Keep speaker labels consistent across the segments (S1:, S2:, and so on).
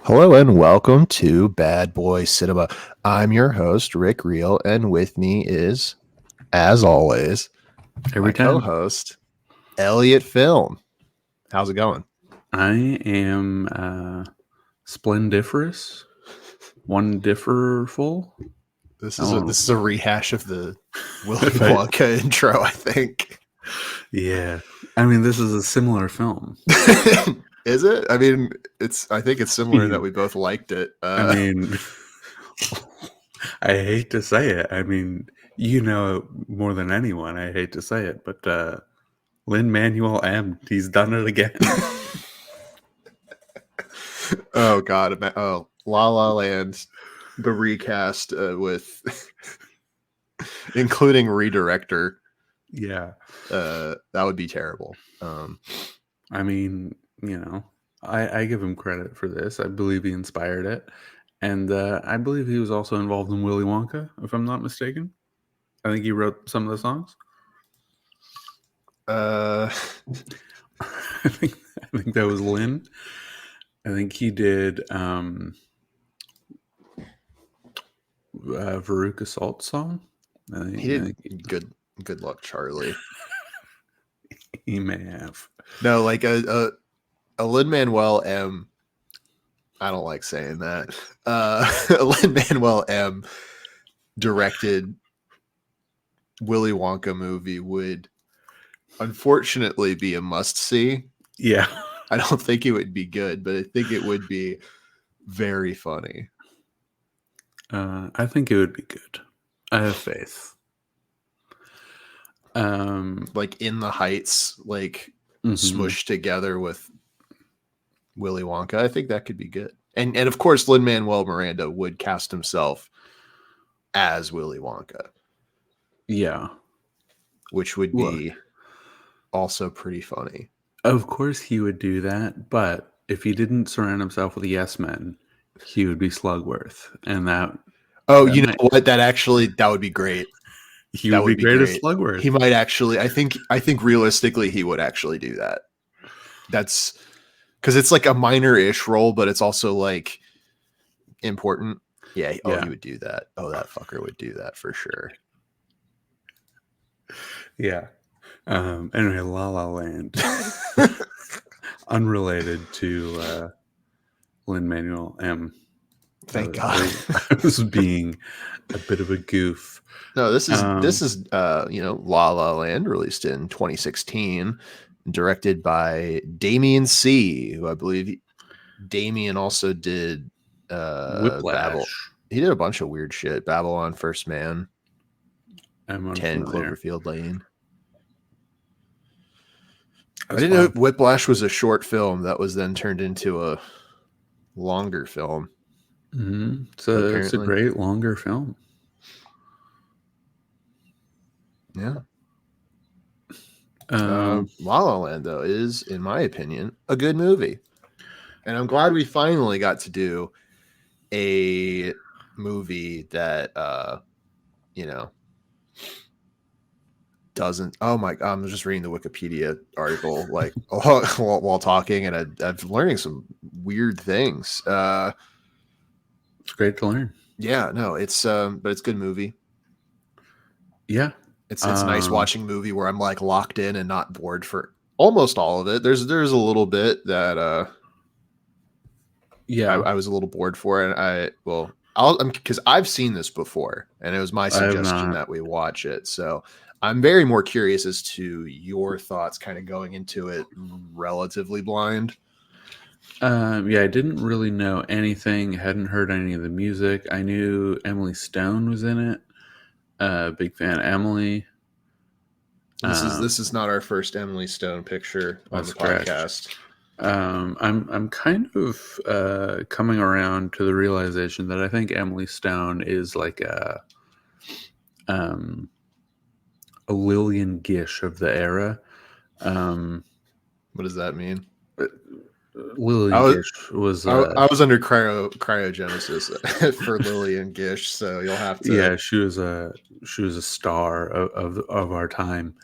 S1: Hello and welcome to Bad Boy Cinema. I'm your host, Rick Reel, and with me is, as always, my co-host, Elliot Film. How's it going?
S2: I am splendiferous, wonderful.
S1: This is a rehash of the Willy Wonka intro, I think.
S2: Yeah, I mean, this is a similar film.
S1: Is it? I mean, I think it's similar that we both liked it.
S2: I mean, I hate to say it. I mean, you know more than anyone. I hate to say it, but Lin-Manuel M. He's done it again.
S1: Oh God! Oh, La La Land, the recast with including redirector.
S2: Yeah,
S1: that would be terrible.
S2: I mean, you know, I give him credit for this. I believe he inspired it, and I believe he was also involved in Willy Wonka, if I'm not mistaken. I think he wrote some of the songs. I think that was Lin. I think he did Veruca Salt's song.
S1: He did Good Luck, Charlie.
S2: He may have.
S1: No, like a Lin-Manuel M. I don't like saying that. Lin-Manuel M. directed Willy Wonka movie would unfortunately be a must-see.
S2: Yeah.
S1: I don't think it would be good, but I think it would be very funny.
S2: I think it would be good. I have faith.
S1: Like In the Heights, like smushed together with Willy Wonka. I think that could be good. And of course, Lin-Manuel Miranda would cast himself as Willy Wonka.
S2: Yeah.
S1: Which would be also pretty funny.
S2: Of course he would do that, but if he didn't surround himself with yes men, he would be Slugworth. And that...
S1: Oh, you know what? That would be great.
S2: He would be great as Slugworth.
S1: He might actually, I think realistically he would actually do that. That's because it's like a minor-ish role, but it's also like important. Yeah. He would do that. Oh, that fucker would do that for sure.
S2: Yeah. Anyway, La La Land. Unrelated to Lin-Manuel M.
S1: Thank God.
S2: I was being a bit of a goof.
S1: No, this is La La Land, released in 2016, directed by Damien C., who I believe Damien also did
S2: Whiplash.
S1: He did a bunch of weird shit. Babylon, First Man, 10 Cloverfield Lane. I didn't know Whiplash was a short film that was then turned into a longer film.
S2: Mm-hmm. It's a great longer film.
S1: Yeah. La La Land, though, is, in my opinion, a good movie. And I'm glad we finally got to do a movie that, doesn't... Oh my God, I'm just reading the Wikipedia article like while talking, and I'm learning some weird things.
S2: It's great to learn.
S1: Yeah, no, it's but it's a good movie.
S2: Yeah.
S1: It's nice watching a movie where I'm like locked in and not bored for almost all of it. There's a little bit that I was a little bored for, and because I've seen this before, and it was my suggestion that we watch it. So I'm very more curious as to your thoughts, kind of going into it relatively blind.
S2: I didn't really know anything. Hadn't heard any of the music. I knew Emily Stone was in it. Big fan of Emily.
S1: This is not our first Emily Stone picture on the podcast.
S2: I'm kind of coming around to the realization that I think Emily Stone is like a Lillian Gish of the era.
S1: What does that mean?
S2: Lillian Gish was
S1: I was under cryogenesis for Lillian Gish, so you'll have to.
S2: Yeah, she was a star of our time.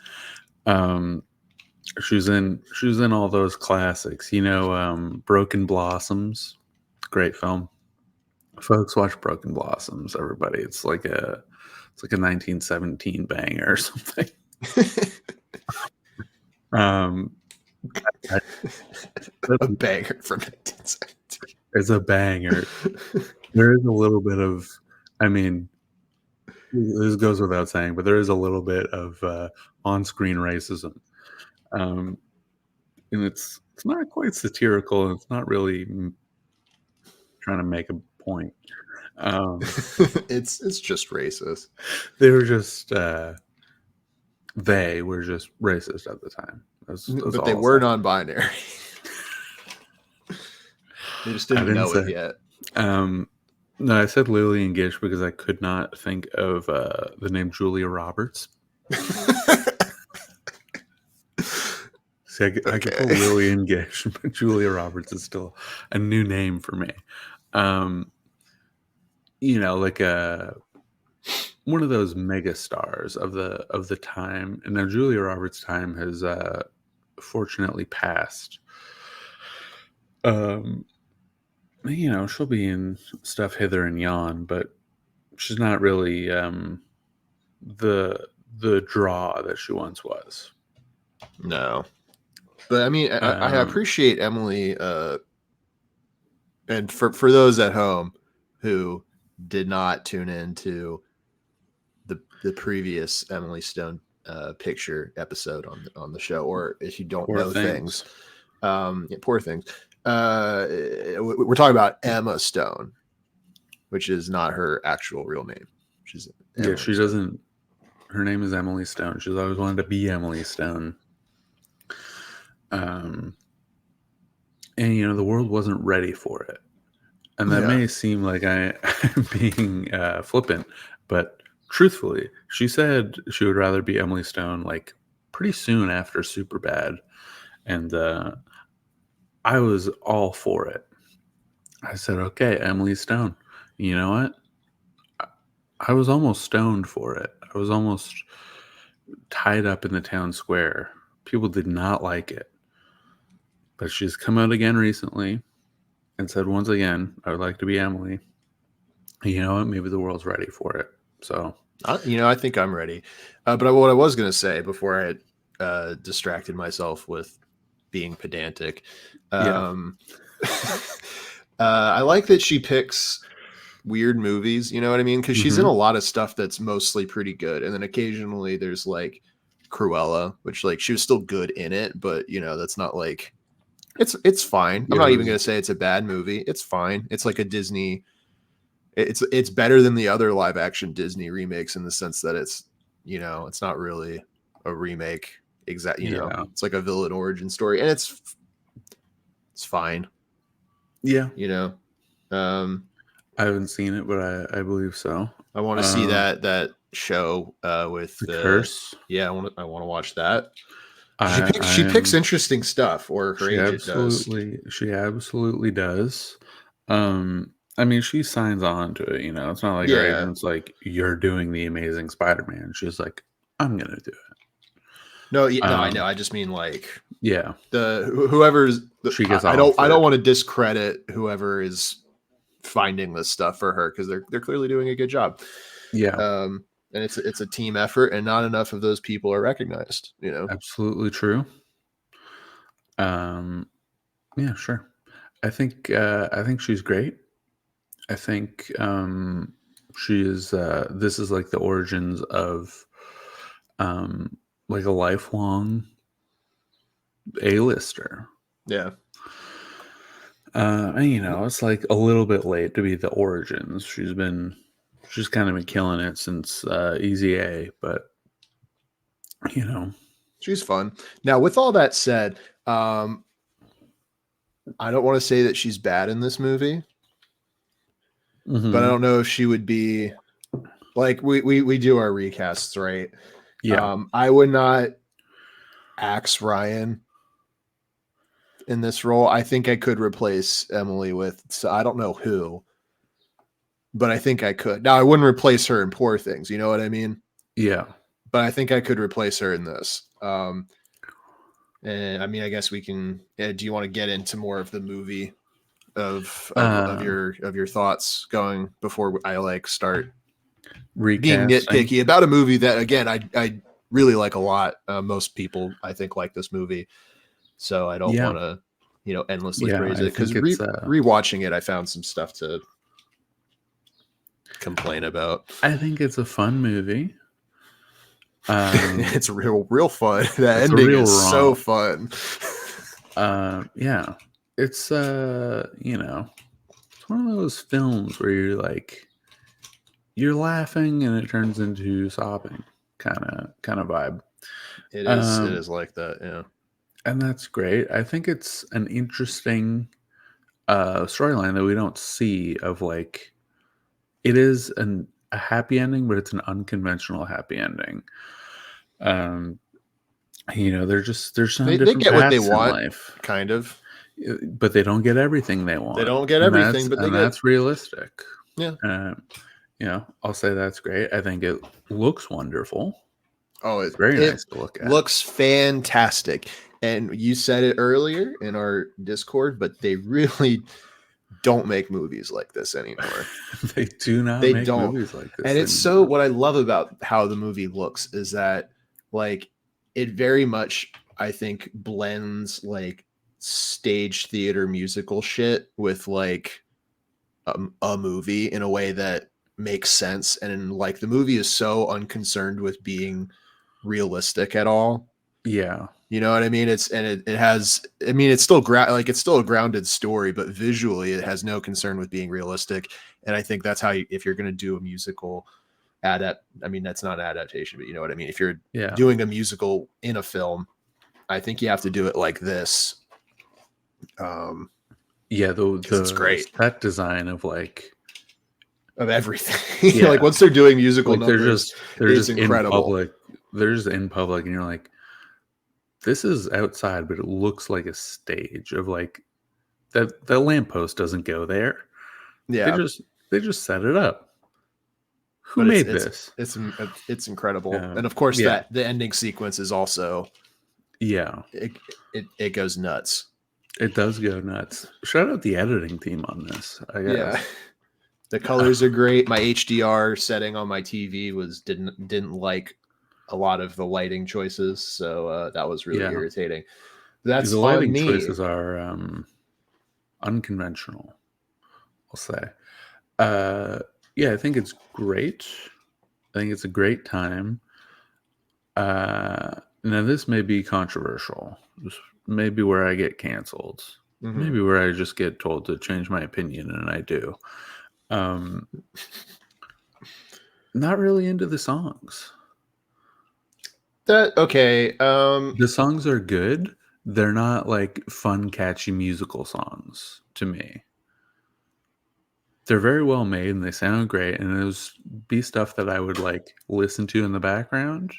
S2: She was in all those classics, Broken Blossoms, great film. Folks, watch Broken Blossoms, everybody. It's like a 1917 banger or something.
S1: A banger from 1917.
S2: It's a banger. There is a little bit of, I mean, this goes without saying, but there is a little bit of on-screen racism, and it's not quite satirical. It's not really trying to make a point.
S1: It's just racist.
S2: They were just racist at the time. That's
S1: but they were non-binary. They just didn't know it yet.
S2: No, I said Lillian Gish because I could not think of the name Julia Roberts. See, I could pull Lillian Gish, but Julia Roberts is still a new name for me. Like one of those mega stars of the time. And now Julia Roberts' time has fortunately passed. She'll be in stuff hither and yon, but she's not really the draw that she once was.
S1: No. But I mean, I appreciate Emily, and for those at home who did not tune into the previous Emily Stone picture episode on the show, or if you don't know things, poor things. We're talking about Emma Stone, which is not her actual real name. She
S2: doesn't. Her name is Emily Stone. She's always wanted to be Emily Stone. And the world wasn't ready for it, and that may seem like I'm being flippant, but truthfully, she said she would rather be Emily Stone like pretty soon after Superbad, and I was all for it. I said, okay, Emily Stone. You know what? I was almost stoned for it. I was almost tied up in the town square. People did not like it. But she's come out again recently and said, once again, I would like to be Emily. You know what? Maybe the world's ready for it. So,
S1: I think I'm ready. But what I was going to say before I distracted myself with being pedantic, I like that she picks weird movies. You know what I mean? Because she's in a lot of stuff that's mostly pretty good, and then occasionally there's like Cruella, which like she was still good in it, but that's not like it's fine. I'm not even going to say it's a bad movie. It's fine. It's like a Disney. It's better than the other live action Disney remakes in the sense that it's not really a remake. It's like a villain origin story, and it's fine.
S2: Yeah.
S1: I
S2: haven't seen it, but I believe so.
S1: I want to see that show with
S2: the Curse.
S1: Yeah, I want to watch that. She picks interesting stuff, or her agent does.
S2: She absolutely does. I mean, she signs on to it. It's not like her agent's like, "You're doing the Amazing Spider-Man." She's like, "I'm gonna do it."
S1: No, I know. I just mean like,
S2: whoever's.
S1: She gets. I don't want to discredit whoever is finding this stuff for her because they're clearly doing a good job.
S2: Yeah.
S1: And it's a team effort, and not enough of those people are recognized.
S2: Absolutely true. Yeah, sure. I think she's great. I think she is. This is like the origins of like a lifelong A-lister.
S1: Yeah.
S2: It's like a little bit late to be the origins. She's kind of been killing it since Easy A, but
S1: she's fun. Now, with all that said, I don't want to say that she's bad in this movie, but I don't know if she would be like we do our recasts, right?
S2: Yeah.
S1: I would not Axe Ryan in this role. I think I could replace Emily with, so I don't know who, but I think I could. Now I wouldn't replace her in Poor Things, you know what I mean?
S2: Yeah.
S1: But I think I could replace her in this. And I mean, I guess we can. Do you want to get into more of the movie of your thoughts going before I like start being
S2: Recasting.
S1: nitpicky about a movie that again I really like a lot. Most people I think like this movie, so I don't
S2: Yeah.
S1: want to endlessly
S2: Yeah.
S1: praise
S2: I
S1: it because
S2: think it's
S1: rewatching it I found some stuff to complain about.
S2: I think it's a fun movie.
S1: It's real fun. That
S2: It's a
S1: ending
S2: real
S1: is so
S2: romp.
S1: fun.
S2: Yeah. It's it's one of those films where you're laughing and it turns into sobbing kind of vibe.
S1: It is like that, yeah.
S2: And that's great. I think it's an interesting storyline that we don't see of like it is a happy ending, but it's an unconventional happy ending. There's some
S1: They
S2: different
S1: get what they
S2: paths in
S1: want,
S2: life,
S1: kind of.
S2: but they don't get everything they
S1: They
S2: want,
S1: don't get
S2: and
S1: everything, but they get,
S2: that's realistic.
S1: yeah.
S2: I'll say that's great. I think it looks wonderful.
S1: Oh,
S2: It's very
S1: it
S2: nice to look at.
S1: looks fantastic. And you said it earlier in our Discord, but they really don't make movies like this anymore.
S2: They do not
S1: They
S2: make
S1: don't.
S2: movies like this
S1: And it's so,
S2: anymore.
S1: what I love about how the movie looks is that like it very much I think blends like stage theater musical shit with like a movie in a way that makes sense. And like the movie is so unconcerned with being realistic at all.
S2: Yeah.
S1: You know what I mean? It has, I mean, it's still it's still a grounded story, but visually it has no concern with being realistic. And I think that's how if you're going to do a musical I mean, that's not an adaptation, but you know what I mean? If you're doing a musical in a film, I think you have to do it like this.
S2: Yeah.
S1: It's great.
S2: That design of
S1: everything.
S2: Yeah.
S1: Like once they're doing musical numbers,
S2: they're
S1: it's
S2: just
S1: incredible.
S2: in public. They're just in public, and you're like, this is outside, but it looks like a stage of like that. The lamppost doesn't go there.
S1: Yeah,
S2: they just set it up. Who
S1: but
S2: made this?
S1: It's incredible, and of course that the ending sequence is also it goes nuts.
S2: It does go nuts. Shout out the editing team on this, I guess.
S1: Yeah. The colors are great. My HDR setting on my TV didn't like a lot of the lighting choices, so that was really irritating. That's
S2: the lighting choices are unconventional, I'll say. I think it's great. I think it's a great time. Now this may be controversial. This may be where I get canceled. Mm-hmm. Maybe where I just get told to change my opinion, and I do. Not really into the songs.
S1: The
S2: songs are good. They're not like fun, catchy musical songs to me. They're very well made and they sound great, and it would be stuff that I would like listen to in the background,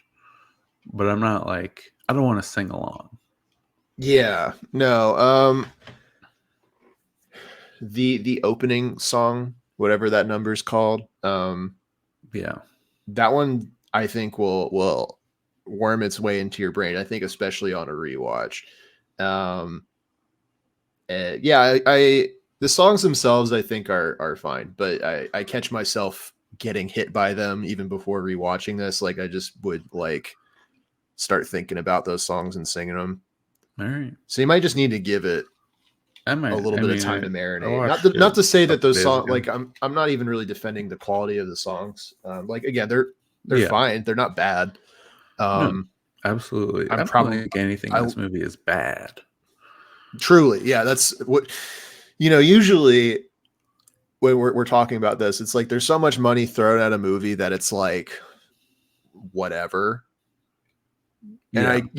S2: but I'm not like, I don't want to sing along.
S1: Yeah, no. The opening song, whatever that number is called, that one I think will worm its way into your brain. I think especially on a rewatch. The songs themselves I think are fine, but I catch myself getting hit by them even before rewatching this. Like I just would like start thinking about those songs and singing them.
S2: All right.
S1: So you might just need to give it a little bit of time to marinate. Not to say that those songs, like I'm not even really defending the quality of the songs. Like again, they're fine. They're not bad.
S2: No, absolutely. I don't think anything in this movie is bad.
S1: Truly, yeah. That's what usually when we're talking about this, it's like there's so much money thrown at a movie that it's like whatever. And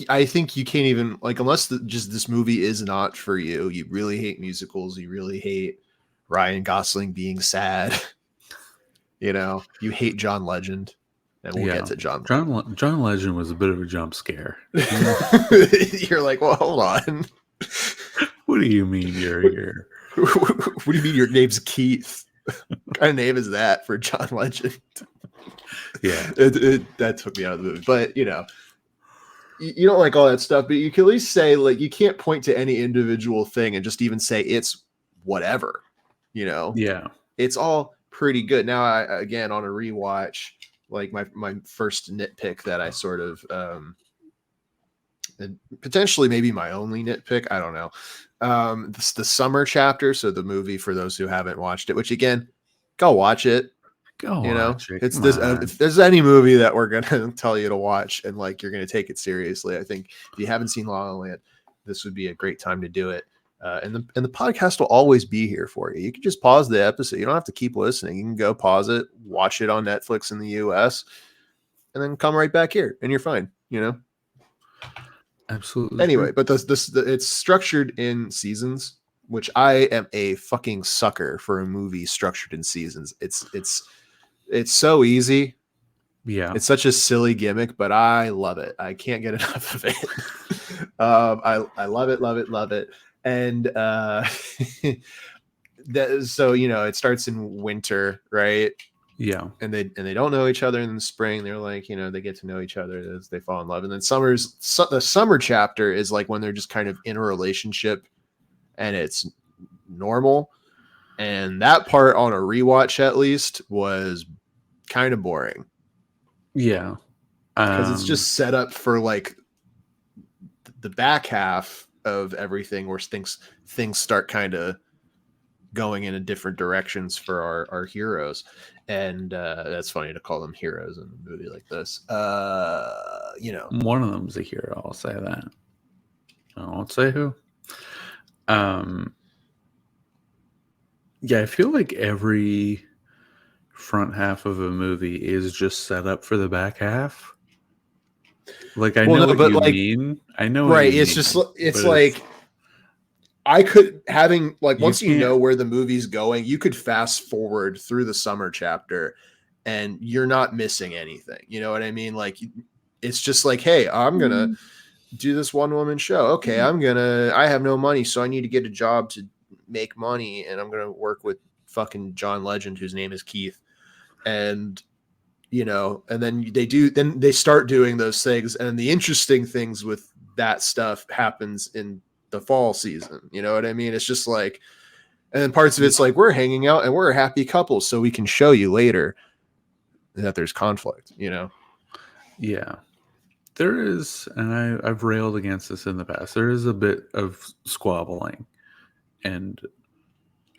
S1: I think you can't even like, unless this movie is not for you. You really hate musicals. You really hate Ryan Gosling being sad. You hate John Legend. and we'll get to John.
S2: John Legend was a bit of a jump scare.
S1: You're like, well, hold on.
S2: What do you mean you're here?
S1: What do you mean your name's Keith? What kind of name is that for John Legend?
S2: Yeah,
S1: that took me out of the movie. But you don't like all that stuff, but you can at least say, like, you can't point to any individual thing and just even say it's whatever.
S2: Yeah,
S1: it's all pretty good. Now, again, on a rewatch, like my first nitpick that I sort of and potentially maybe my only nitpick, I don't know. The summer chapter, so the movie for those who haven't watched it, which again, go watch it.
S2: Watch it.
S1: It's this. If there's any movie that we're gonna tell you to watch and like you're gonna take it seriously, I think if you haven't seen La La Land, this would be a great time to do it. And the podcast will always be here for you. You can just pause the episode. You don't have to keep listening. You can go pause it, watch it on Netflix in the US, and then come right back here, and you're fine.
S2: Absolutely.
S1: Anyway, but it's structured in seasons, which I am a fucking sucker for a movie structured in seasons. It's so easy.
S2: Yeah.
S1: It's such a silly gimmick, but I love it. I can't get enough of it. I love it. And so it starts in winter, right?
S2: Yeah.
S1: And they don't know each other in the spring. They're like, they get to know each other as they fall in love. And then the summer chapter is like when they're just kind of in a relationship and it's normal. And that part on a rewatch, at least, was kind of boring.
S2: Yeah.
S1: Because it's just set up for like the back half of everything where things start kind of going in a different directions for our heroes. And that's funny to call them heroes in a movie like this.
S2: One of them's a hero, I'll say that. I won't say who. Yeah, I feel like every front half of a movie is just set up for the back half. Like, I know what you mean. I know,
S1: right? It's like I could having like once you know where the movie's going, you could fast forward through the summer chapter, and you're not missing anything. You know what I mean? Like, it's just like, hey, I'm gonna do this one woman show. Okay, I have no money, so I need to get a job to make money, and I'm gonna work with fucking John Legend, whose name is Keith, and and then they start doing those things, and the interesting things with that stuff happens in the fall season. You know what I mean? It's just like, and then parts of it's like, we're hanging out and we're a happy couple, so we can show you later that there's conflict.
S2: Yeah. There is, and I've railed against this in the past, there is a bit of squabbling, and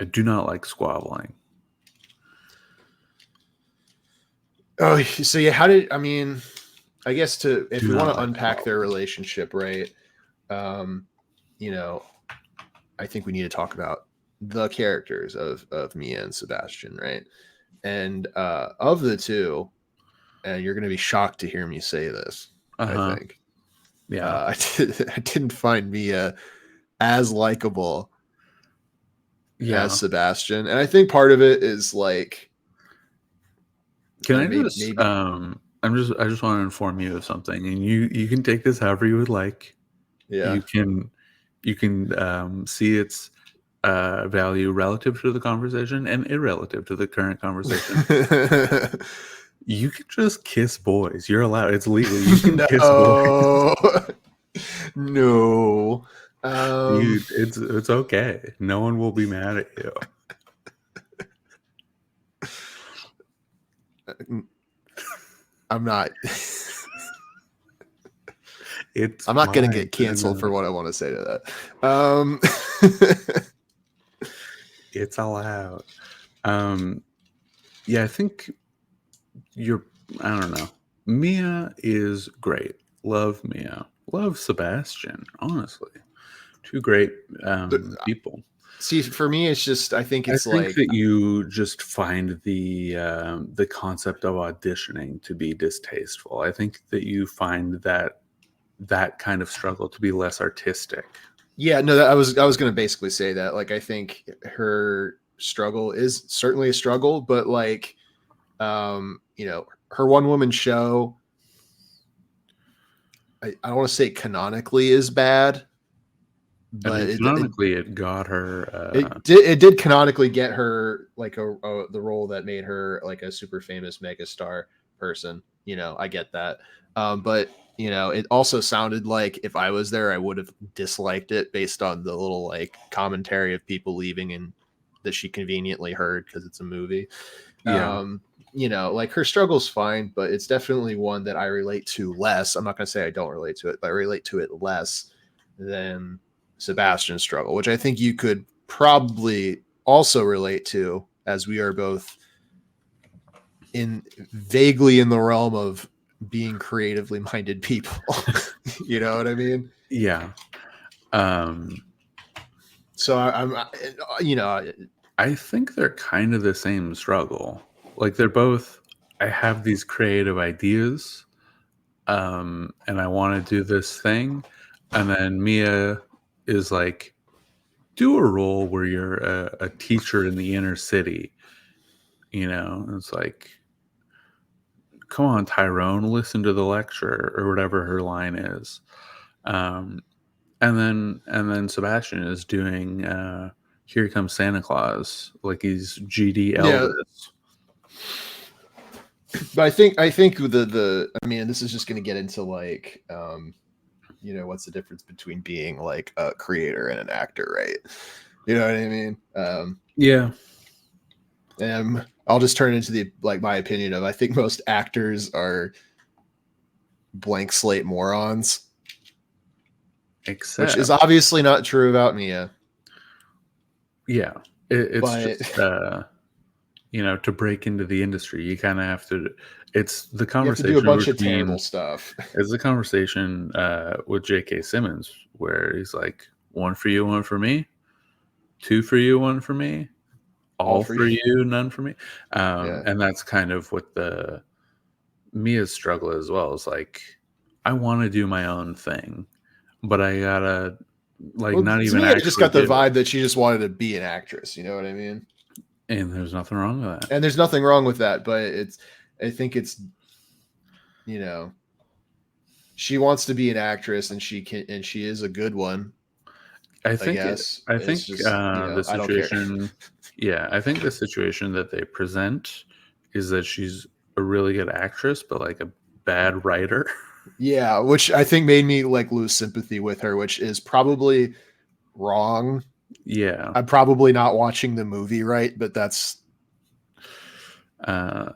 S2: I do not like squabbling.
S1: Oh, so yeah, I guess if we want to unpack their relationship, right? I think we need to talk about the characters of Mia and Sebastian, right? And of the two, and you're going to be shocked to hear me say this, I think.
S2: Yeah.
S1: I didn't find Mia as likable as Sebastian. And I think part of it is like,
S2: I just want to inform you of something, and you can take this however you would like.
S1: Yeah.
S2: You can see its value relative to the conversation and irrelative to the current conversation. You can just kiss boys. You're allowed. It's legal. You can kiss boys.
S1: No.
S2: It's okay. No one will be mad at you.
S1: I'm not.
S2: I'm
S1: not going to get canceled for what I want to say to that.
S2: It's allowed. Yeah, I think I don't know. Mia is great. Love Mia. Love Sebastian, honestly. Two great people.
S1: See, for me, it's just, I think
S2: that you just find the concept of auditioning to be distasteful. I think that you find that kind of struggle to be less artistic.
S1: Yeah, no, I was going to basically say that. Like, I think her struggle is certainly a struggle, but like, her one woman show, I don't want to say canonically is bad,
S2: I
S1: but
S2: mean, canonically, it got her.
S1: it did canonically get her like the role that made her like a super famous megastar person. You know, I get that, but you know, it also sounded like if I was there, I would have disliked it based on the little like commentary of people leaving and that she conveniently heard because it's a movie.
S2: Yeah.
S1: You know, like her struggle's fine, but it's definitely one that I relate to less. I'm not going to say I don't relate to it, but I relate to it less than Sebastian's struggle, which I think you could probably also relate to, as we are both vaguely in the realm of being creatively minded people. You know what I mean?
S2: Yeah.
S1: So I'm, you know,
S2: I think they're kind of the same struggle. Like they're both, I have these creative ideas, and I want to do this thing. And then Mia is like, do a role where you're a teacher in the inner city. You know, it's like, come on, Tyrone, listen to the lecture or whatever her line is. And then Sebastian is doing Here Comes Santa Claus, like he's GD Elvis.
S1: But I think I mean, this is just going to get into like you know, what's the difference between being like a creator and an actor, right? You know what I mean?
S2: Yeah.
S1: And I'll just turn into the like my opinion of I think most actors are blank slate morons. Which is obviously not true about Mia.
S2: Yeah. It's just you know, to break into the industry, you kind of have to. It's the conversation.
S1: You have to do a bunch of terrible stuff.
S2: It's the conversation with J.K. Simmons where he's like, one for you, one for me, two for you, one for me, all for you, none for me. And that's kind of what the Mia's struggle as well. Is like, I want to do my own thing, but I gotta like not even.
S1: I just got the vibe that she just wanted to be an actress. You know what I mean?
S2: And there's nothing wrong with that.
S1: And there's nothing wrong with that, but I think it's, you know, she wants to be an actress and she is a good one.
S2: I think just, the situation, yeah, I think the situation that they present is that she's a really good actress, but like a bad writer.
S1: Yeah, which I think made me like lose sympathy with her, which is probably wrong.
S2: Yeah,
S1: I'm probably not watching the movie right, but that's how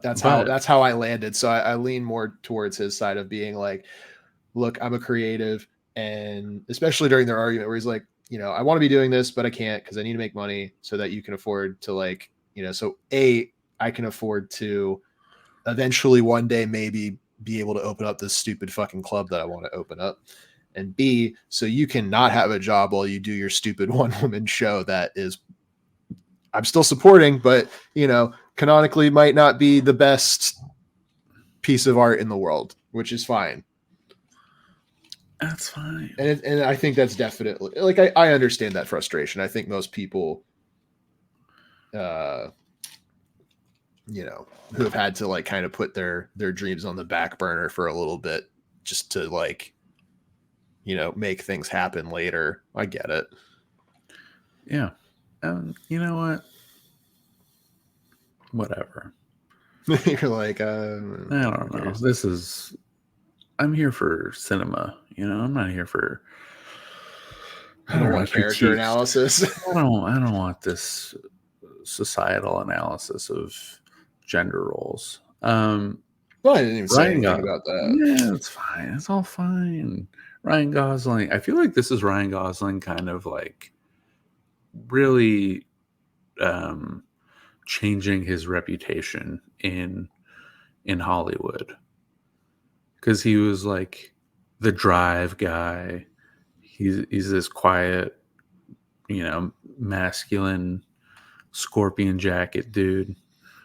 S1: I landed. So I lean more towards his side of being like, look, I'm a creative, and especially during their argument where he's like, you know, I want to be doing this, but I can't because I need to make money so that you can afford to like, you know, so I can afford to eventually one day maybe be able to open up this stupid fucking club that I want to open up. And B, so you can not have a job while you do your stupid one woman show that is, I'm still supporting, but you know, canonically might not be the best piece of art in the world, which is fine.
S2: That's fine.
S1: And I think that's definitely like, I understand that frustration. I think most people, you know, who have had to like kind of put their dreams on the back burner for a little bit just to like, you know, make things happen later. I get it.
S2: Yeah. You know what? Whatever.
S1: You're like, I
S2: don't know. I'm here for cinema. You know, I'm not here for.
S1: I don't want character analysis.
S2: I don't want this societal analysis of gender roles.
S1: Well, I didn't even say anything about that.
S2: Yeah, it's fine. It's all fine. Ryan Gosling. I feel like this is Ryan Gosling kind of like really changing his reputation in Hollywood. Because he was like the drive guy. He's this quiet, you know, masculine scorpion jacket dude.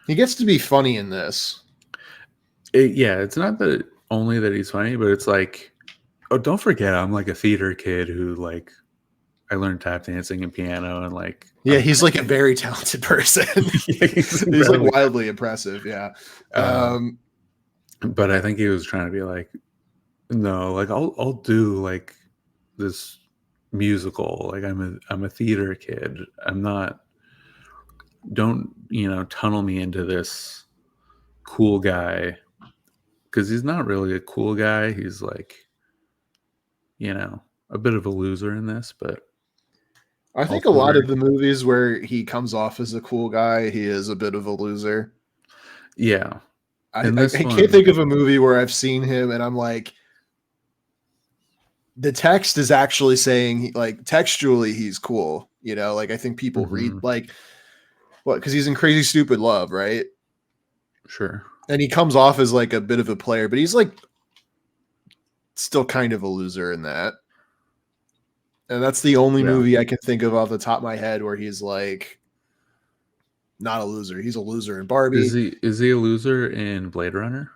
S1: He gets to be funny in this.
S2: It's not that only that he's funny, but it's like, oh, don't forget, I'm like a theater kid who like I learned tap dancing and piano and like.
S1: Yeah, he's like a very talented person. He's like wildly impressive. Yeah.
S2: But I think he was trying to be like, no, like I'll do like this musical. Like I'm a theater kid. I'm not. Don't tunnel me into this cool guy, because he's not really a cool guy. He's like, a bit of a loser in this, but
S1: I think a
S2: also
S1: lot
S2: very
S1: of the movies where he comes off as a cool guy, he is a bit of a loser.
S2: yeah.
S1: I,
S2: In
S1: I,
S2: this
S1: I can't
S2: one,
S1: think of a movie where I've seen him and I'm like, the text is actually saying like textually he's cool. Like I think people read
S2: mhm,
S1: like what because he's in Crazy Stupid Love, right?
S2: sure,
S1: And he comes off as like a bit of a player, but he's like still kind of a loser in that. And that's the only
S2: yeah.
S1: movie I can think of off the top of my head where he's like not a loser. He's a loser in Barbie.
S2: Is he a loser in Blade Runner?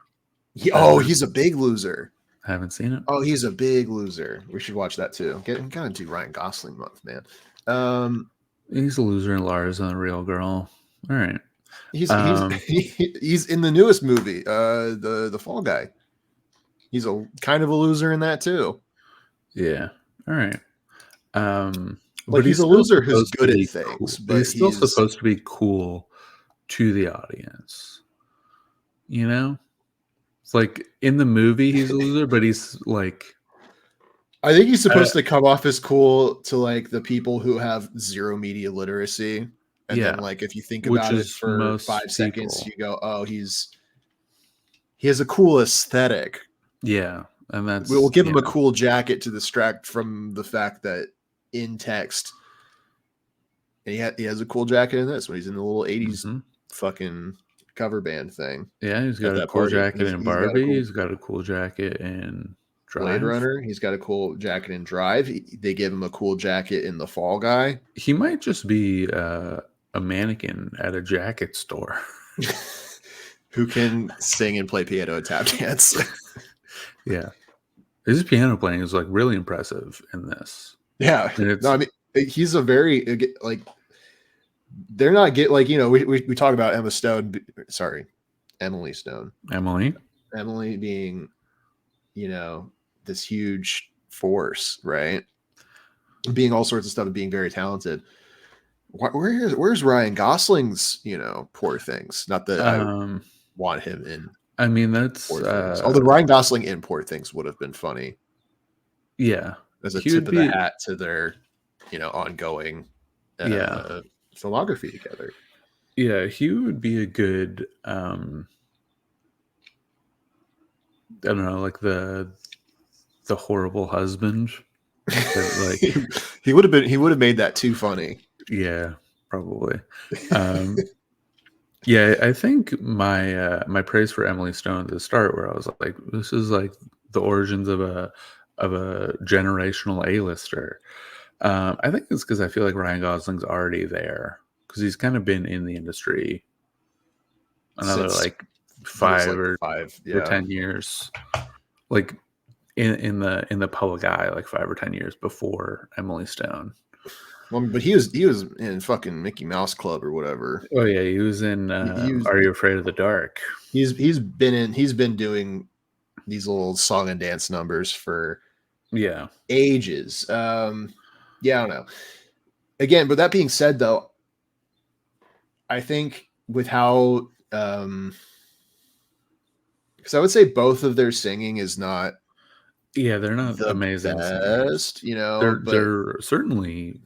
S1: He's a big loser.
S2: I haven't seen it.
S1: Oh, he's a big loser. We should watch that too. Kind of do Ryan Gosling month, man.
S2: He's a loser in Lars and the Real Girl. All right.
S1: He's he's in the newest movie, the Fall Guy. He's a kind of a loser in that too.
S2: Yeah. All right.
S1: Like
S2: But
S1: he's
S2: he's
S1: a
S2: still
S1: loser who's
S2: supposed to
S1: good at
S2: be
S1: things,
S2: cool.
S1: but
S2: He's still
S1: he's
S2: supposed to be cool to the audience. It's like in the movie he's a loser, but he's like,
S1: I think he's
S2: uh,
S1: supposed to come off as cool to like the people who have zero media literacy. And then
S2: yeah,
S1: like if you think
S2: which
S1: about it
S2: is
S1: for
S2: most
S1: 5 seconds,
S2: people.
S1: you go, oh, he has a cool aesthetic.
S2: Yeah, and
S1: We'll
S2: that's
S1: give him a cool jacket to distract from the fact that in text, and he has a cool jacket in this when he's in the little 80s
S2: hmm
S1: fucking cover band thing
S2: yeah. He's
S1: at
S2: got a
S1: that
S2: cool
S1: party.
S2: jacket in
S1: He's got a
S2: Barbie.
S1: cool
S2: He's got a cool jacket in
S1: Blade
S2: Drive.
S1: Runner. He's got a cool jacket in Drive. They give him a cool jacket in The Fall Guy.
S2: He might just be a mannequin at a jacket store.
S1: Who can sing and play piano and tap dance.
S2: Yeah, his piano playing is like really impressive in this.
S1: Yeah.
S2: And
S1: No,
S2: it's
S1: I mean, he's a very, like, they're not get like, we talk about Emma Stone, sorry, Emily Stone.
S2: Emily.
S1: Emily being, this huge force, right? Being all sorts of stuff and being very talented. Where's Ryan Gosling's, Poor Things? Not that I
S2: Um,
S1: want him in
S2: I mean that's
S1: Poor Things. Although Ryan Gosling in Poor Things would have been funny
S2: yeah.
S1: as a
S2: He
S1: tip
S2: would
S1: of the
S2: be
S1: hat to their, ongoing
S2: yeah.
S1: filmography together.
S2: Yeah, he would be a good I don't know, like the horrible husband. But like
S1: He would have made that too funny.
S2: yeah, probably. Um yeah, I think my praise for Emily Stone at the start, where I was like, this is like the origins of a generational A-lister. I think it's because I feel like Ryan Gosling's already there, because he's kind of been in the industry another
S1: Since
S2: like
S1: feels
S2: five
S1: like
S2: or,
S1: five,
S2: or
S1: yeah.
S2: 10 years, like in the public eye, like 5 or 10 years before Emily Stone.
S1: Well, but he was in fucking Mickey Mouse Club or whatever.
S2: Oh yeah, he was in
S1: He was
S2: Are You Afraid of the Dark?
S1: he's been doing these little song and dance numbers for
S2: Yeah.
S1: ages. Yeah, I don't know. Again, but that being said, though, I think with how because I would say both of their singing is not
S2: Yeah, they're not
S1: the
S2: amazing singers.
S1: best, but
S2: They're certainly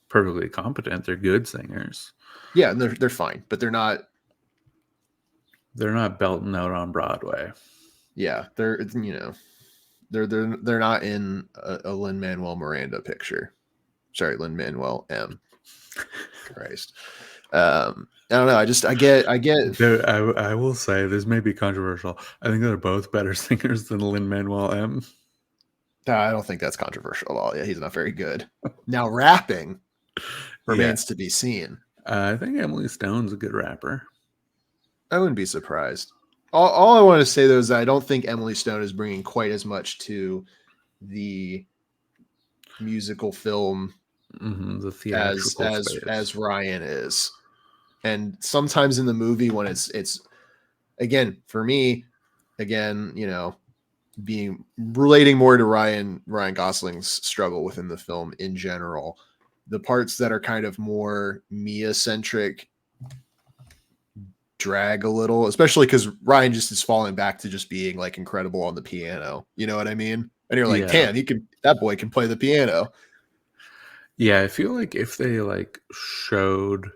S2: perfectly competent. They're good singers.
S1: yeah, and they're fine, but they're not.
S2: They're not belting out on Broadway.
S1: Yeah, they're not in a Lin-Manuel Miranda picture. Sorry, Lin-Manuel M. Christ. I don't know. I get.
S2: I will say this may be controversial. I think they're both better singers than Lin-Manuel M.
S1: I don't think that's controversial at all. Yeah, he's not very good. Now rapping remains to be seen.
S2: I think Emily Stone's a good rapper.
S1: I wouldn't be surprised. All I want to say though is that I don't think Emily Stone is bringing quite as much to the musical film
S2: The theatrical space.
S1: as Ryan is. And sometimes in the movie when it's again for me, again, being relating more to Ryan Gosling's struggle within the film in general. The parts that are kind of more Mia centric drag a little, especially because Ryan just is falling back to just being like incredible on the piano. You know what I mean? And you're like, damn, that boy can play the piano.
S2: Yeah, I feel like if they like showed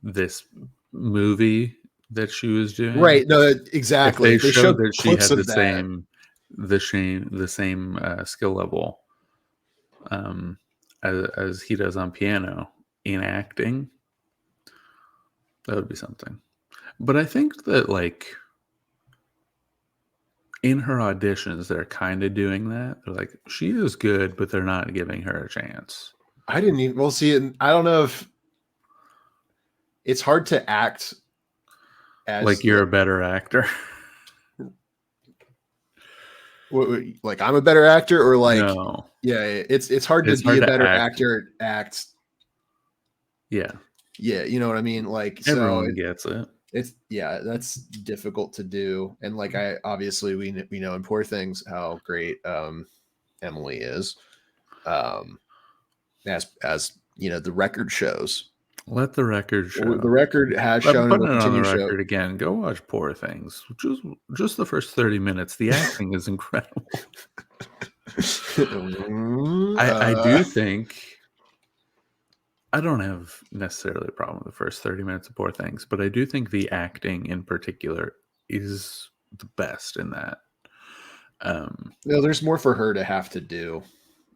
S2: this movie that she was doing,
S1: right? No, exactly.
S2: If they showed that she
S1: clips
S2: had
S1: of that,
S2: the same skill level as he does on piano in acting, that would be something. But I think that like in her auditions, they're kind of doing that. They're like, she is good, but they're not giving her a chance.
S1: I didn't even. We'll see it. I don't know if it's hard to act as
S2: like you're a better actor.
S1: Like I'm a better actor, or like
S2: No,
S1: yeah, it's hard to be a better actor. Act.
S2: Yeah,
S1: you know what I mean. Like
S2: everyone gets it.
S1: It's that's difficult to do, and like I obviously we know in Poor Things how great Emily is, as the record shows.
S2: Let the record show.
S1: The record has
S2: I'm
S1: shown and
S2: putting
S1: will
S2: it on the
S1: continue to show.
S2: record again. Go watch Poor Things. Just the first 30 minutes. The acting is incredible. I do think I don't have necessarily a problem with the first 30 minutes of Poor Things, but I do think the acting in particular is the best in that.
S1: There's more for her to have to do,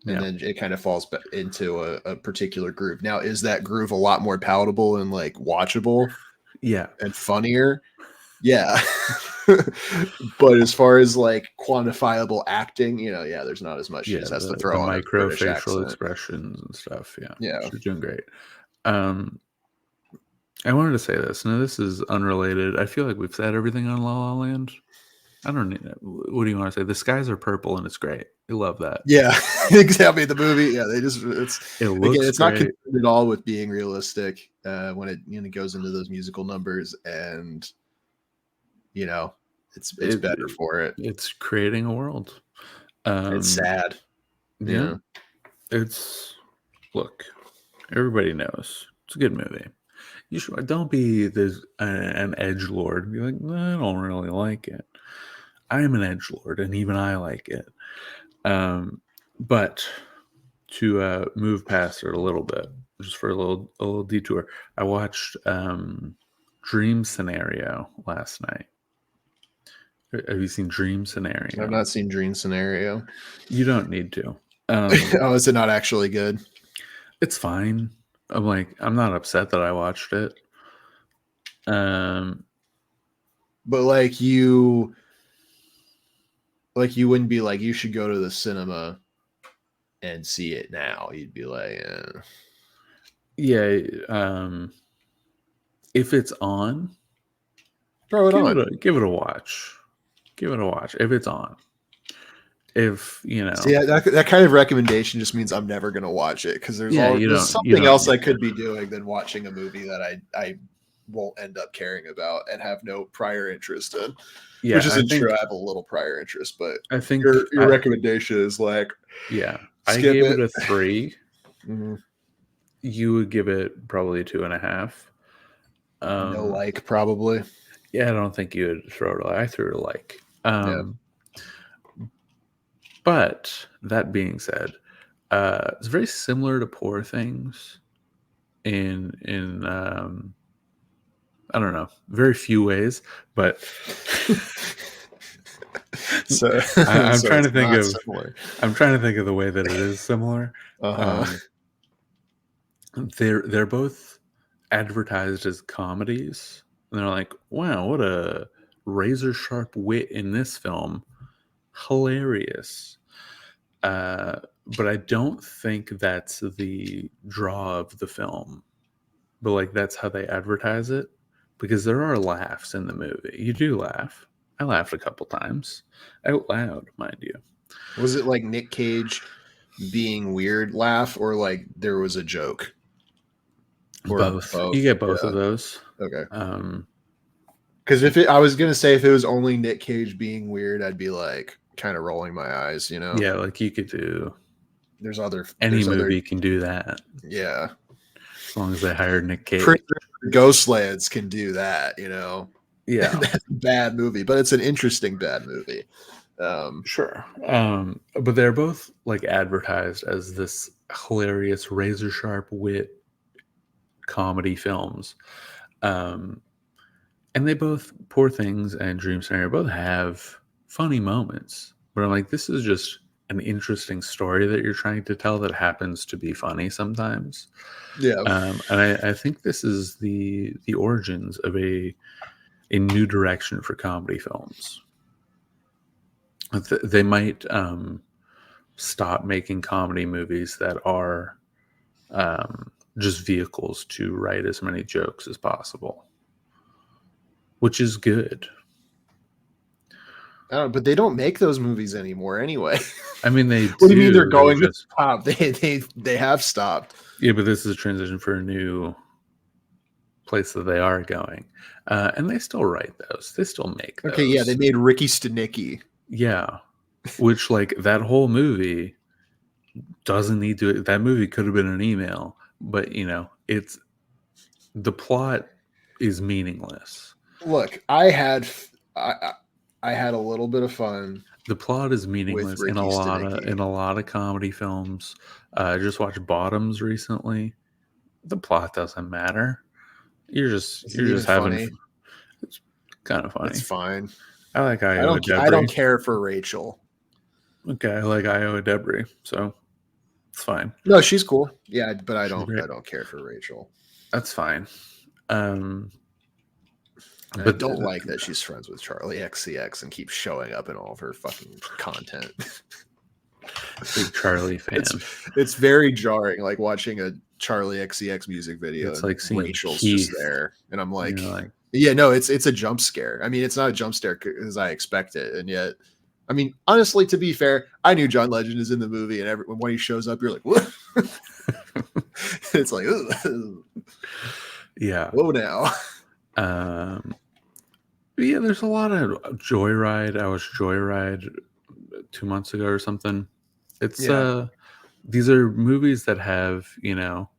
S1: and then it kind of falls into a particular groove. Now, is that groove a lot more palatable and like watchable?
S2: Yeah,
S1: and funnier. Yeah. But as far as like quantifiable acting, there's not as much she just has to throw on
S2: micro facial expressions and stuff. Yeah, she's doing great. I wanted to say this. Now, this is unrelated. I feel like we've said everything on La La Land. I don't need it. What do you want to say? The skies are purple and it's great. I love that.
S1: Yeah, exactly. The movie, they just
S2: it's
S1: not concerned at all with being realistic when it goes into those musical numbers, and it's better for it.
S2: It's creating a world.
S1: It's sad.
S2: Yeah. It's look. Everybody knows it's a good movie. You should don't be an edgelord. Be like, I don't really like it. I am an edgelord, and even I like it. But to move past it a little bit, just for a little detour, I watched Dream Scenario last night. Have you seen Dream Scenario?
S1: I've not seen Dream Scenario.
S2: You don't need to.
S1: Oh, is it not actually good?
S2: It's fine. I'm not upset that I watched it.
S1: But like you wouldn't be like, you should go to the cinema and see it now. You'd be like,
S2: yeah. If it's on,
S1: throw it on.
S2: Give it a watch. Give it a watch if it's on. If
S1: see, that kind of recommendation just means I'm never going to watch it, because there's something else I could be doing than watching a movie that I won't end up caring about and have no prior interest in. Yeah, which isn't true. I have a little prior interest, but
S2: I think
S1: your recommendation is like,
S2: I gave it a 3. Mm-hmm. You would give it probably 2.5.
S1: No like, probably.
S2: Yeah, I don't think you would throw it. I threw it a like. But that being said, it's very similar to Poor Things in I don't know, very few ways, but
S1: so
S2: I'm trying to think of similar. I'm trying to think of the way that it is similar. They're both advertised as comedies, and they're like, wow, what a razor sharp wit in this film. Hilarious. But I don't think that's the draw of the film. But like that's how they advertise it, because there are laughs in the movie. You do laugh. I laughed a couple times out loud, mind you.
S1: Was it like Nick Cage being weird laugh, or like there was a joke?
S2: Or both. You get both of those.
S1: Okay. Because I was gonna say if it was only Nick Cage being weird, I'd be like kind of rolling my eyes, you know.
S2: Yeah, like you could do.
S1: Any
S2: movie can do that.
S1: Yeah,
S2: as long as they hired Nick Cage.
S1: Ghostlands can do that, you know.
S2: Yeah,
S1: that's a bad movie, but it's an interesting bad movie.
S2: Sure, but they're both like advertised as this hilarious, razor sharp wit comedy films, and they both, Poor Things and Dream Scenario, both have funny moments. But I'm like, this is just an interesting story that you're trying to tell that happens to be funny sometimes.
S1: Yeah,
S2: and I think this is the origins of a new direction for comedy films. They might stop making comedy movies that are just vehicles to write as many jokes as possible, which is good.
S1: But they don't make those movies anymore anyway.
S2: I mean, they.
S1: What do you mean they're going to stop? They have stopped.
S2: Yeah, but this is a transition for a new place that they are going, and they still write those. They still make those.
S1: Okay, yeah, they made Ricky Stenicki.
S2: Yeah, which like that whole movie doesn't need to. That movie could have been an email, but you know, it's the plot is meaningless.
S1: Look, I had a little bit of fun.
S2: The plot is meaningless in a lot of comedy films. I just watched Bottoms recently. The plot doesn't matter. You're just having
S1: funny?
S2: It's kind of funny.
S1: It's fine.
S2: I like Iowa Debris.
S1: I don't care for Rachel.
S2: Okay, I like Iowa Debris, so it's fine.
S1: No, she's cool. Yeah, but I don't care for Rachel.
S2: That's fine.
S1: But I don't like that she's friends with Charlie XCX and keeps showing up in all of her fucking content.
S2: Big Charlie fan.
S1: It's very jarring, like watching a Charlie XCX music video.
S2: It's like seeing
S1: Rachel's
S2: Keith,
S1: just there, and I'm like, yeah, no, it's a jump scare. I mean, it's not a jump scare as I expect it, and yet, I mean, honestly, to be fair, I knew John Legend is in the movie, and when he shows up, you're like, what? It's like,
S2: yeah,
S1: whoa now.
S2: Yeah, there's a lot of Joyride. I was Joyride 2 months ago or something. It's these are movies that have, you know,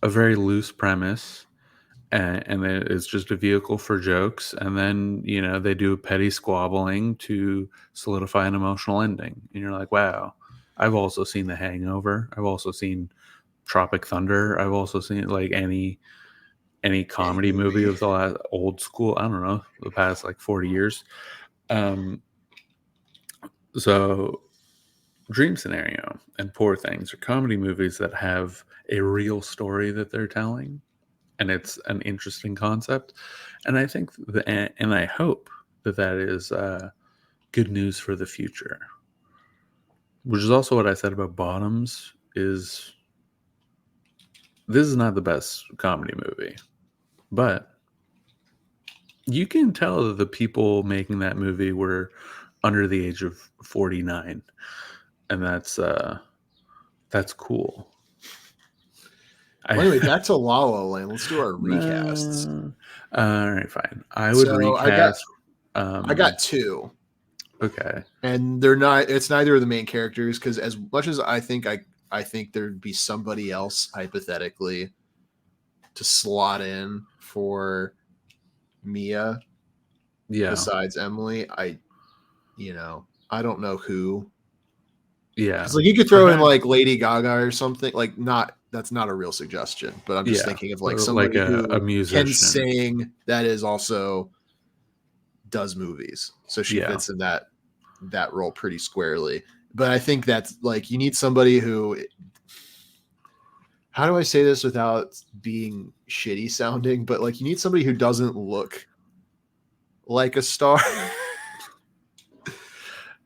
S2: a very loose premise, and it's just a vehicle for jokes, and then, you know, they do petty squabbling to solidify an emotional ending, and you're like, wow. I've also seen The Hangover. I've also seen Tropic Thunder. I've also seen like any comedy movie of the last old school, I don't know, the past like 40 years. So Dream Scenario and Poor Things are comedy movies that have a real story that they're telling, and it's an interesting concept. And I think and I hope that is good news for the future, which is also what I said about Bottoms. This is not the best comedy movie, but you can tell that the people making that movie were under the age of 49, and that's cool.
S1: Anyway, back to La La Land. Let's do our recasts.
S2: All right, fine. I would recast.
S1: I got two.
S2: Okay,
S1: and they're not. It's neither of the main characters, because as much as I think there'd be somebody else hypothetically to slot in for Mia, besides Emily, I don't know who. Yeah, it's like you could throw in like Lady Gaga or something. Like, that's not a real suggestion, but I'm just thinking of like somebody
S2: like a musician
S1: can sing that is also does movies, so she fits in that role pretty squarely. But I think that's like, you need somebody who, how do I say this without being shitty sounding, but like, you need somebody who doesn't look like a star.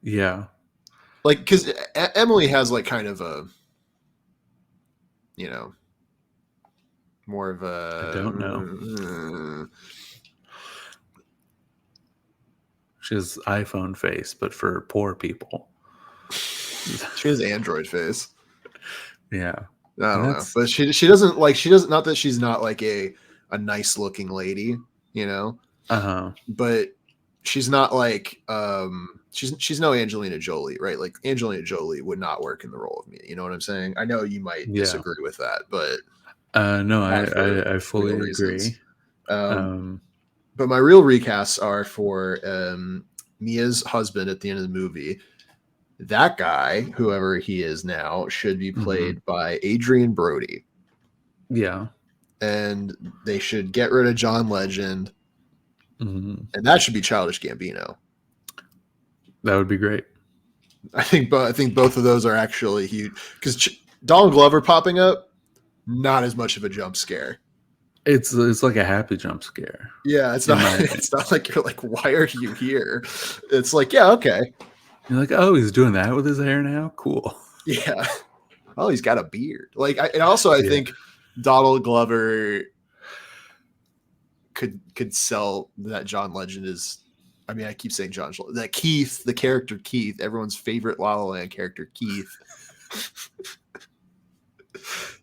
S2: Yeah.
S1: Like, because Emily has like kind of a, more of a,
S2: I don't know. She has iPhone face, but for poor people.
S1: She has Android face.
S2: Yeah.
S1: I don't know. But she doesn't, not that she's not like a nice looking lady, but she's not like she's no Angelina Jolie, right? Like Angelina Jolie would not work in the role of Mia. You know what I'm saying? I know you might disagree with that, but
S2: no,
S1: not for
S2: I
S1: real
S2: fully
S1: reasons.
S2: agree. Um,
S1: But my real recasts are for Mia's husband at the end of the movie. That guy, whoever he is now, should be played by Adrian Brody.
S2: Yeah.
S1: And they should get rid of John Legend. And that should be Childish Gambino.
S2: That would be great.
S1: I think both of those are actually huge. Because Donald Glover popping up, not as much of a jump scare.
S2: It's like a happy jump scare.
S1: Yeah, it's not like you're like, why are you here? It's like, yeah, okay.
S2: You're like, oh, he's doing that with his hair now? Cool.
S1: Yeah. Oh, he's got a beard. Like, I think Donald Glover could sell that John Legend is. I mean, I keep saying John. That Keith, the character Keith, everyone's favorite La La Land character Keith.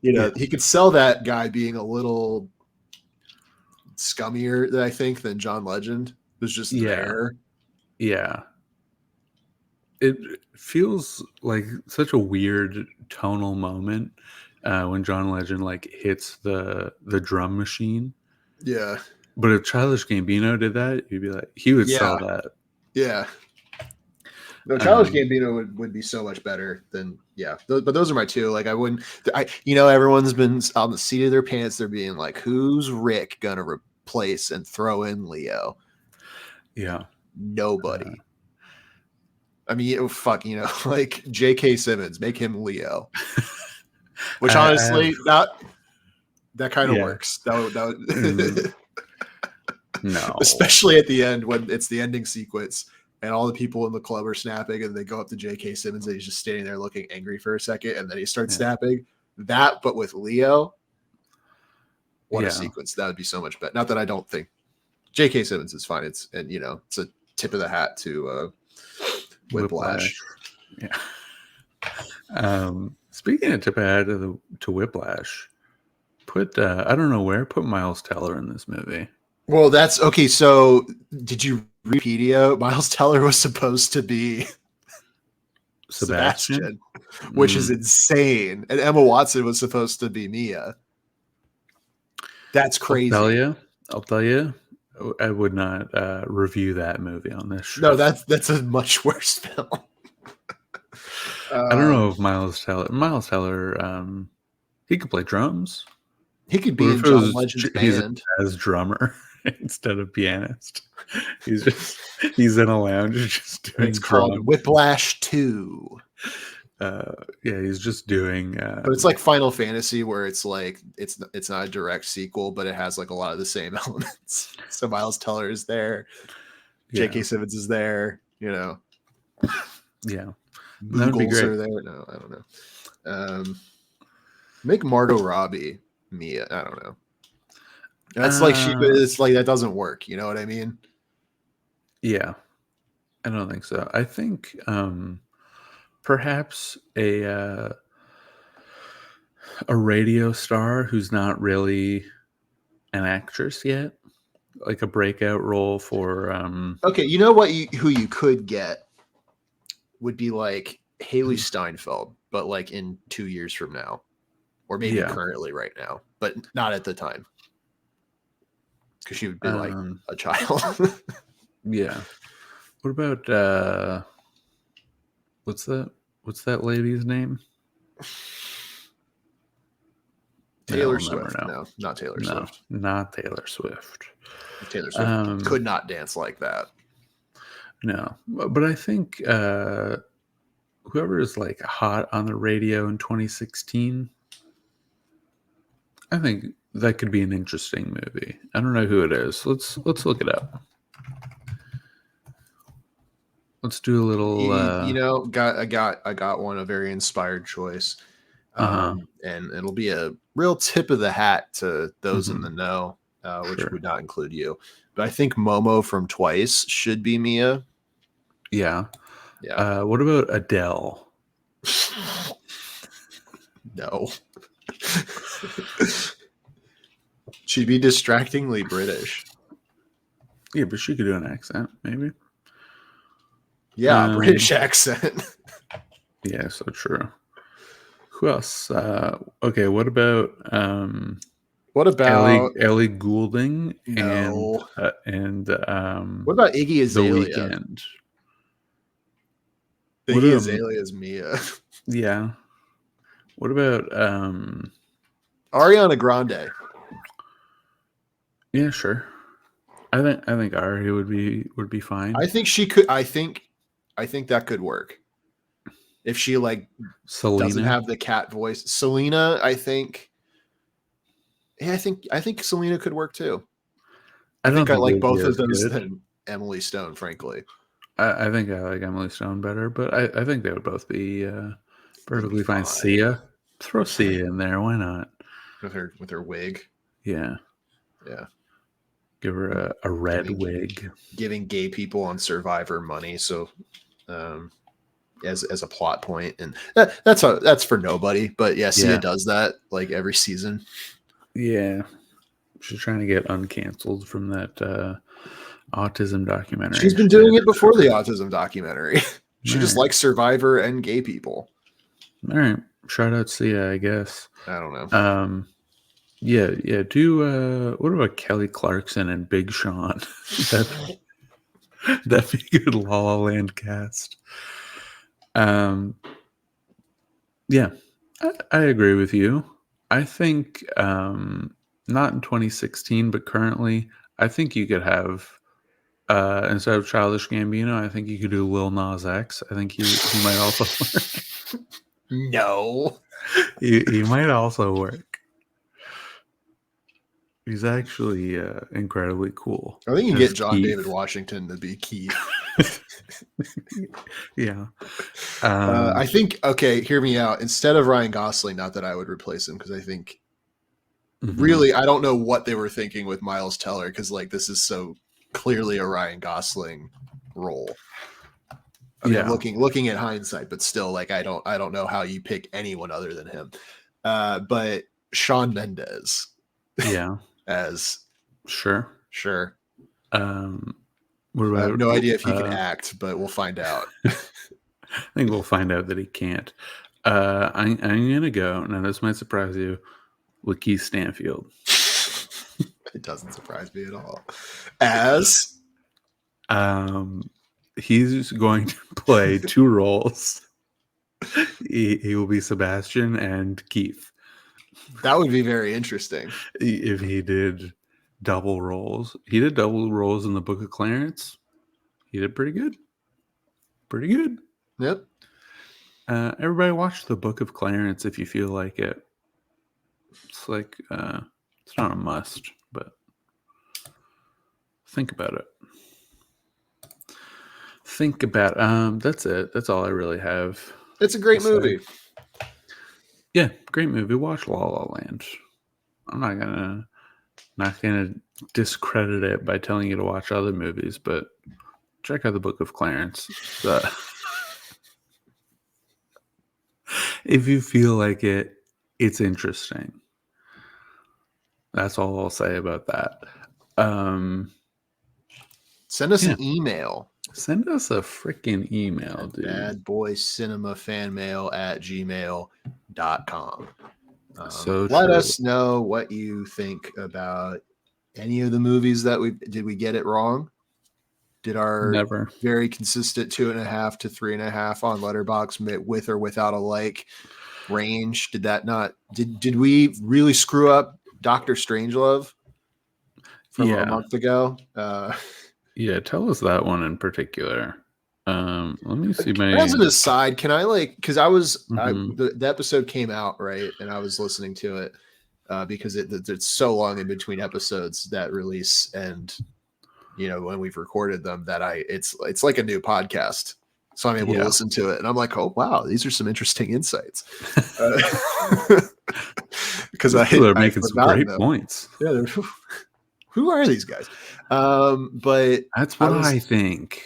S1: He could sell that guy being a little scummier than I think than John Legend was just there.
S2: Yeah. It feels like such a weird tonal moment when John Legend like hits the drum machine.
S1: Yeah.
S2: But if Childish Gambino did that, you'd be like, he would sell that.
S1: Yeah. No, Childish Gambino would be so much better than but those are my two. Like I wouldn't. Everyone's been on the seat of their pants. They're being like, "Who's Rick gonna replace and throw in Leo?"
S2: Yeah,
S1: nobody. I mean, like J.K. Simmons, make him Leo. Which honestly, that kind of works. That
S2: no,
S1: especially at the end when it's the ending sequence. And all the people in the club are snapping, and they go up to J.K. Simmons, and he's just standing there looking angry for a second, and then he starts snapping. That, but with Leo, what a sequence! That would be so much better. Not that I don't think J.K. Simmons is fine. It's a tip of the hat to Whiplash.
S2: Yeah. Speaking of tip of the hat to Whiplash, put Miles Teller in this movie.
S1: Well, that's okay. So, did you read Wikipedia? Miles Teller was supposed to be Sebastian, which is insane. And Emma Watson was supposed to be Mia. That's crazy.
S2: I'll tell you, I would not review that movie on this show.
S1: No, that's a much worse film.
S2: I don't know if Miles Teller, he could play drums.
S1: He could be in John Legend's band
S2: as drummer instead of pianist. He's in a lounge just doing.
S1: It's called Whiplash 2.
S2: He's just doing.
S1: But it's like Final Fantasy, where it's like it's not a direct sequel, but it has like a lot of the same elements. So Miles Teller is there, J.K. Simmons is there.
S2: Yeah,
S1: Boogles are there. No, I don't know. Make Margot Robbie Mia. I don't know. That's it's like that doesn't work. You know what I mean?
S2: Yeah, I don't think so. I think perhaps a radio star who's not really an actress yet, like a breakout role for.
S1: Okay, you know who you could get would be like Haley Steinfeld, but like in 2 years from now, or maybe currently right now, but not at the time. Because she would be like a child.
S2: Yeah. What about what's that lady's name?
S1: Taylor Swift. No, not Taylor Swift.
S2: Not Taylor Swift.
S1: Taylor Swift could not dance like that.
S2: No, but I think whoever is like hot on the radio in 2016, I think that could be an interesting movie. I don't know who it is. Let's look it up. Let's do a little.
S1: I got one, a very inspired choice, and it'll be a real tip of the hat to those in the know, which would not include you. But I think Momo from Twice should be Mia.
S2: Yeah. What about Adele?
S1: No. She'd be distractingly British.
S2: Yeah, but she could do an accent, maybe.
S1: Yeah, British accent.
S2: Yeah, so true. Who else? Okay, what about Ellie Goulding
S1: no.
S2: and
S1: what about Iggy
S2: The
S1: Azalea?
S2: Weeknd?
S1: Iggy Azalea is Mia.
S2: Yeah. What about
S1: Ariana Grande?
S2: Yeah, sure. I think Ari would be fine.
S1: I think she could. I think that could work. If she like
S2: Selena
S1: doesn't have the cat voice, Selena, I think. Yeah, I think Selena could work too. I think I like both of those than Emily Stone, frankly.
S2: I think I like Emily Stone better, but I think they would both be perfectly fine. Sia, throw Sia in there. Why not?
S1: With her wig.
S2: Yeah.
S1: Yeah.
S2: Give her a red wig.
S1: Giving gay people on Survivor money, so as a plot point, and that's for nobody. But yeah, Sia does that like every season.
S2: Yeah, she's trying to get uncanceled from that autism documentary.
S1: She's been doing it before the autism documentary. She just likes Survivor and gay people.
S2: All right, shout out Sia, I guess.
S1: I don't know.
S2: Yeah. Do what about Kelly Clarkson and Big Sean? That'd be a good La La Land cast. Yeah, I agree with you. I think not in 2016, but currently, I think you could have instead of Childish Gambino, I think you could do Lil Nas X. I think he might also work.
S1: No,
S2: he might also work. He's actually incredibly cool.
S1: I think you get John David Washington to be Keith.
S2: Yeah.
S1: I think, okay, hear me out. Instead of Ryan Gosling, not that I would replace him, because I think really, I don't know what they were thinking with Miles Teller, because like this is so clearly a Ryan Gosling role. I mean, looking at hindsight, but still, like I don't know how you pick anyone other than him. But Shawn Mendes.
S2: Yeah.
S1: As
S2: sure.
S1: What about, I have no idea if he can act, but we'll find out.
S2: I think we'll find out that he can't. I'm gonna go. Now this might surprise you. Lakeith Stanfield.
S1: It doesn't surprise me at all. As
S2: he's going to play two roles. He will be Sebastian and Keith.
S1: That would be very interesting.
S2: If he did double roles. He did double roles in the Book of Clarence. He did pretty good. Pretty good.
S1: Yep.
S2: Everybody watch the Book of Clarence if you feel like it. It's like it's not a must, but think about it. Think about that's it. That's all I really have.
S1: It's a great movie.
S2: Yeah, great movie. Watch La La Land. I'm not gonna discredit it by telling you to watch other movies, but check out the Book of Clarence. If you feel like it, it's interesting. That's all I'll say about that.
S1: Send us an email.
S2: Send us a freaking email, dude.
S1: badboycinemafanmail@gmail.com.
S2: So
S1: let us know what you think about any of the movies that did we get it wrong? Did our very consistent 2.5 to 3.5 on Letterboxd with or without a like range? Did that not? Did we really screw up Dr. Strangelove from a month ago?
S2: Yeah, tell us that one in particular. Let me see
S1: as an aside, can I because I was the episode came out right and I was listening to it because it's so long in between episodes that release, and when we've recorded them that it's like a new podcast, so I'm able to listen to it and I'm like, oh wow, these are some interesting insights because
S2: they're making some great points.
S1: Yeah, who are these guys? But
S2: that's what I think.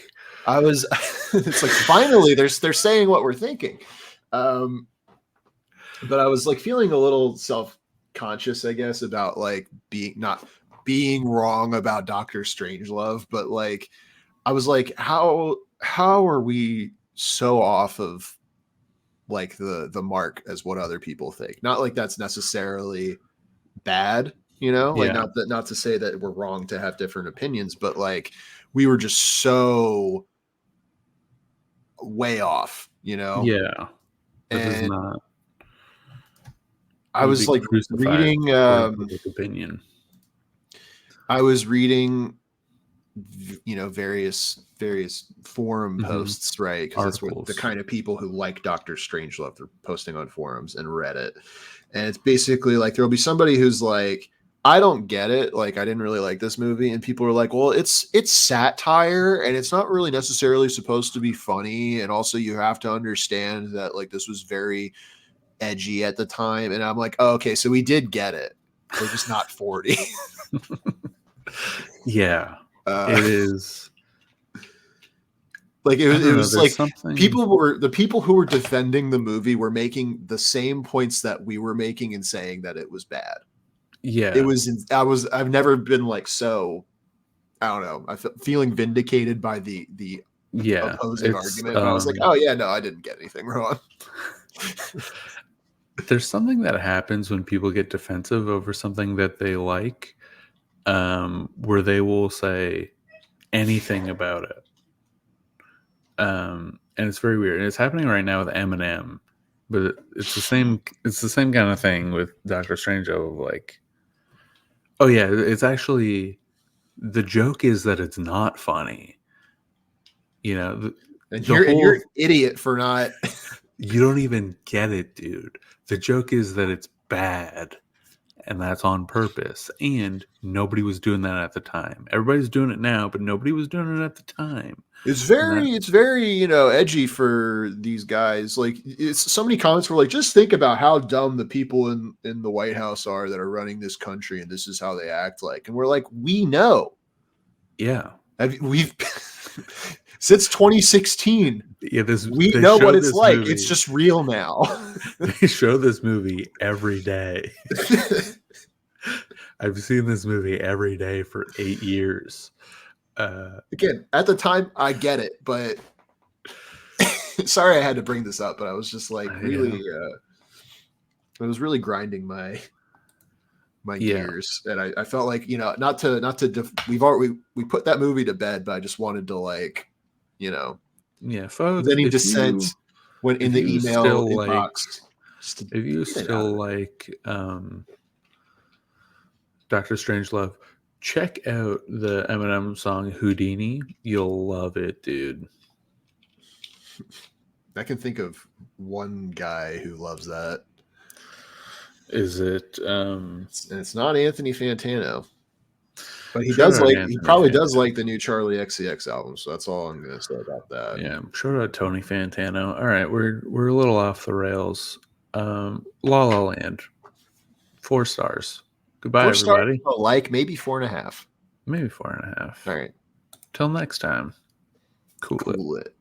S1: It's like finally they're saying what we're thinking. But I was like feeling a little self-conscious, I guess, about like being not being wrong about Doctor Strangelove, but like I was like, how are we so off of like the mark as what other people think? Not like that's necessarily bad, you know, like not to say that we're wrong to have different opinions, but like we were just so way off, you know.
S2: Yeah, that is
S1: And
S2: not.
S1: I was like reading
S2: opinion.
S1: I was reading various forum posts, right? Because that's what the kind of people who like Doctor Strangelove, they're posting on forums and Reddit. And it's basically like there'll be somebody who's like, I don't get it, like I didn't really like this movie, and people are like, well, it's satire and it's not really necessarily supposed to be funny, and also you have to understand that like this was very edgy at the time. And I'm like, oh, okay, so we did get it, we're just not 40.
S2: Yeah, it is
S1: like it was like something... the people who were defending the movie were making the same points that we were making and saying that it was bad.
S2: Yeah,
S1: I've never been like, so I don't know, I feeling vindicated by the opposing argument. I was like, oh yeah, no, I didn't get anything wrong.
S2: There's something that happens when people get defensive over something that they like, where they will say anything about it. And it's very weird. And it's happening right now with Eminem, but it's the same kind of thing with Doctor Strange of like, oh yeah, it's actually, the joke is that it's not funny. You know,
S1: and you're an idiot for not.
S2: You don't even get it, dude. The joke is that it's bad, and that's on purpose. And nobody was doing that at the time. Everybody's doing it now, but nobody was doing it at the time.
S1: It's very, edgy for these guys. Like, it's so many comments were like, just think about how dumb the people in the White House are that are running this country, and this is how they act like. And we're like, we know.
S2: Yeah.
S1: We've since 2016.
S2: Yeah,
S1: we know what it's like. Movie. It's just real now.
S2: They show this movie every day. I've seen this movie every day for 8 years.
S1: Again, at the time, I get it, but sorry I had to bring this up, but I was just like really, it was really grinding my gears, and I felt like, not to we put that movie to bed, but I just wanted to like,
S2: folks,
S1: any dissent when in the email inbox.
S2: If you still like Doctor Strangelove, check out the Eminem song Houdini. You'll love it, dude.
S1: I can think of one guy who loves that.
S2: Is it?
S1: It's not Anthony Fantano, but he probably does like the new Charlie XCX album. So that's all I'm going to say about that.
S2: Yeah, shout out Tony Fantano. All right, we're a little off the rails. La La Land, 4 stars. Goodbye, 4 everybody.
S1: Stars, like maybe 4.5.
S2: Maybe 4.5.
S1: All right.
S2: Till next time. Cool it.